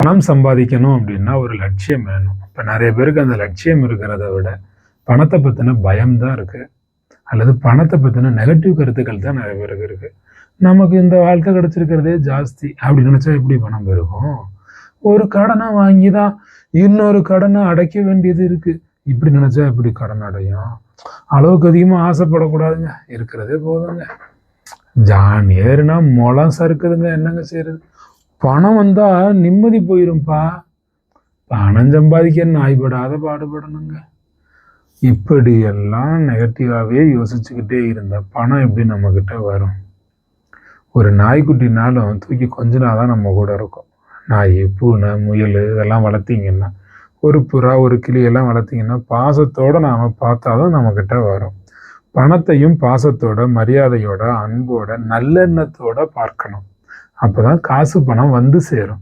பணம் சம்பாதிக்கணும் அப்படின்னா ஒரு லட்சியம் வேணும். இப்போ நிறைய பேருக்கு அந்த லட்சியம் இருக்கிறத விட பணத்தை பற்றின பயம்தான் இருக்கு. அல்லது பணத்தை பற்றின நெகட்டிவ் கருத்துக்கள் தான் நிறைய பேருக்கு இருக்கு. நமக்கு இந்த வாழ்க்கை கிடைச்சிருக்கிறதே ஜாஸ்தி அப்படி நினைச்சா எப்படி பணம் பெருகும்? ஒரு கடனை வாங்கி தான் இன்னொரு கடனை அடைக்க வேண்டியது இருக்கு. இப்படி நினைச்சா எப்படி கடன் அடையும்? அளவுக்கு அதிகமாக ஆசைப்படக்கூடாதுங்க. இருக்கிறதே போதுங்க. ஜான் ஏறுனா முளம் சறுக்குதுங்க. என்னங்க செய்யறது? பணம் வந்தா நிம்மதி போயிரும்பா. பணம் சம்பாதிக்க நாய்படாத பாடுபடணுங்க. இப்படியெல்லாம் நெகட்டிவாகவே யோசிச்சுக்கிட்டே இருந்தா பணம் எப்படி நம்மக்கிட்ட வரும்? ஒரு நாய்க்குட்டினாலும் தூக்கி கொஞ்சினாதான் நம்ம கூட இருக்கும். நாய், பூனை, முயல் இதெல்லாம் வளர்த்தீங்கன்னா, ஒரு புறா, ஒரு கிளியெல்லாம் வளர்த்தீங்கன்னா பாசத்தோடு நாம் பார்த்தாதான் நம்மக்கிட்ட வரும். பணத்தையும் பாசத்தோட, மரியாதையோட, அன்போட, நல்லெண்ணத்தோட பார்க்கணும். அப்போதான் காசு பணம் வந்து சேரும்.